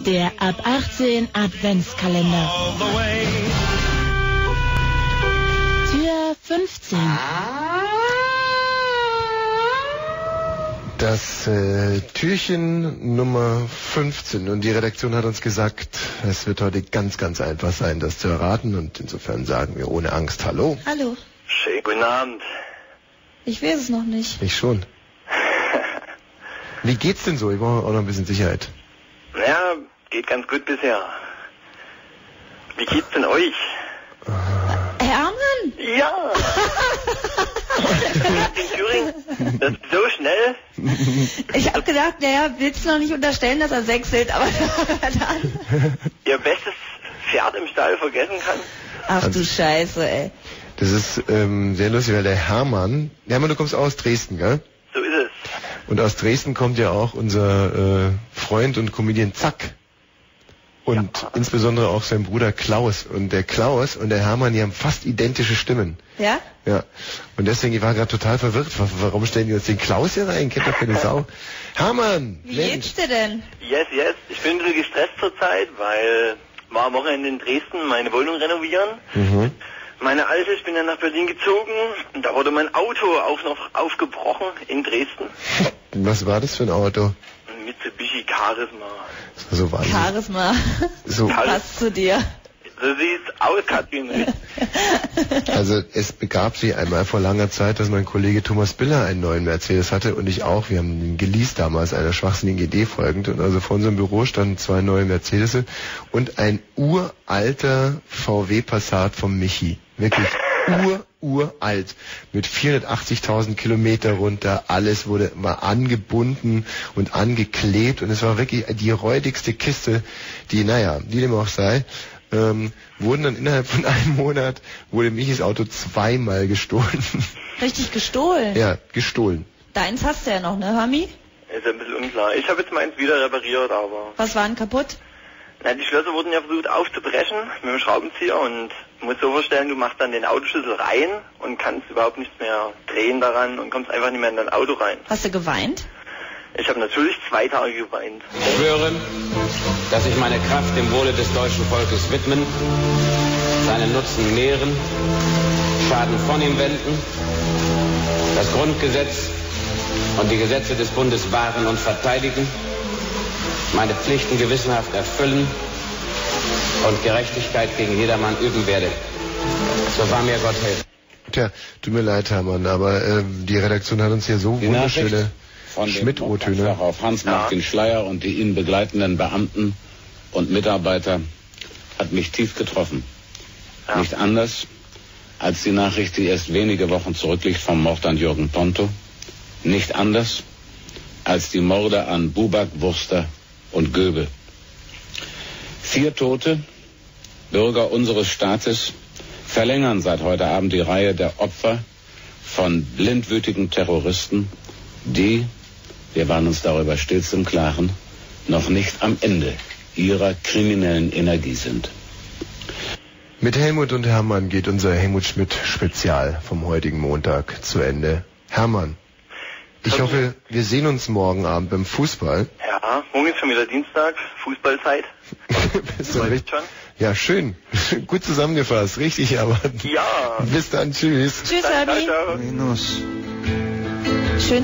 Der ab 18 Adventskalender. Tür 15. Das Türchen Nummer 15. Und die Redaktion hat uns gesagt, es wird heute ganz, ganz einfach sein, das zu erraten. Und insofern sagen wir ohne Angst Hallo. Hallo. Schönen guten Abend. Ich weiß es noch nicht. Ich schon. Wie geht's denn so? Ich brauche auch noch ein bisschen Sicherheit. Naja, geht ganz gut bisher. Wie geht's denn euch? Hermann? Ja! In Thüringen? Das ist so schnell? Ich hab gedacht, naja, willst du noch nicht unterstellen, dass er sechselt, aber dann... Ihr bestes Pferd im Stall vergessen kann? Ach du Scheiße, ey. Das ist sehr lustig, weil der Hermann, du kommst aus Dresden, gell? So ist es. Und aus Dresden kommt ja auch unser Freund und Comedian Zack. Und ja, insbesondere auch sein Bruder Klaus. Und der Klaus und der Hermann, die haben fast identische Stimmen. Ja? Ja. Und deswegen, ich war gerade total verwirrt. Warum stellen die uns den Klaus hier rein? Kennt doch keine Sau. Hermann! Wie geht's dir denn? Yes. Ich bin ein bisschen gestresst zurzeit, weil war am Wochenende in Dresden meine Wohnung renovieren. Mhm. Meine alte, ich bin dann nach Berlin gezogen und da wurde mein Auto auch noch aufgebrochen in Dresden. Was war das für ein Auto? Ein Mitsubishi Charisma. So war Charisma. So. Passt zu dir. So sieht's aus, Katrin. Also es begab sich einmal vor langer Zeit, dass mein Kollege Thomas Biller einen neuen Mercedes hatte und ich auch. Wir haben ihn geleast damals, einer schwachsinnigen Idee folgend. Und also vor unserem Büro standen 2 neue Mercedes und ein uralter VW Passat vom Michi. Wirklich uralt. Mit 480.000 Kilometer runter. Alles war angebunden und angeklebt. Und es war wirklich die räudigste Kiste, die dem auch sei. Wurden dann innerhalb von einem Monat, wurde Michis Auto 2-mal gestohlen. Richtig gestohlen? Ja, gestohlen. Deins hast du ja noch, ne, Hami? Ist ein bisschen unklar. Ich habe jetzt meins wieder repariert, aber... Was war denn kaputt? Na, die Schlösser wurden ja versucht aufzubrechen mit dem Schraubenzieher und du musst so vorstellen, du machst dann den Autoschlüssel rein und kannst überhaupt nichts mehr drehen daran und kommst einfach nicht mehr in dein Auto rein. Hast du geweint? Ich habe natürlich 2 Tage geweint. Ich schwöre, dass ich meine Kraft dem Wohle des deutschen Volkes widmen, seinen Nutzen mehren, Schaden von ihm wenden, das Grundgesetz und die Gesetze des Bundes wahren und verteidigen, meine Pflichten gewissenhaft erfüllen und Gerechtigkeit gegen jedermann üben werde. So wahr mir Gott helfe. Tja, tut mir leid, Hermann, aber die Redaktion hat uns hier so wunderschöne Schmidt-O-Töne. Auf Hans macht den Schleier und die ihn begleitenden Beamten und Mitarbeiter hat mich tief getroffen. Ja. Nicht anders als die Nachricht, die erst wenige Wochen zurückliegt vom Mord an Jürgen Ponto. Nicht anders als die Morde an Buback, Wurster und Göbel. 4 Tote, Bürger unseres Staates, verlängern seit heute Abend die Reihe der Opfer von blindwütigen Terroristen, die, wir waren uns darüber stets im Klaren, noch nicht am Ende ihrer kriminellen Energie sind. Mit Helmut und Hermann geht unser Helmut Schmidt Spezial vom heutigen Montag zu Ende. Hermann, ich hoffe, wir sehen uns morgen Abend beim Fußball. Ja, morgen ist schon wieder Dienstag, Fußballzeit. Bist du richtig? Schon? Ja, schön. Gut zusammengefasst, richtig, aber... Ja. Bis dann, tschüss. Tschüss, Abi. Schön.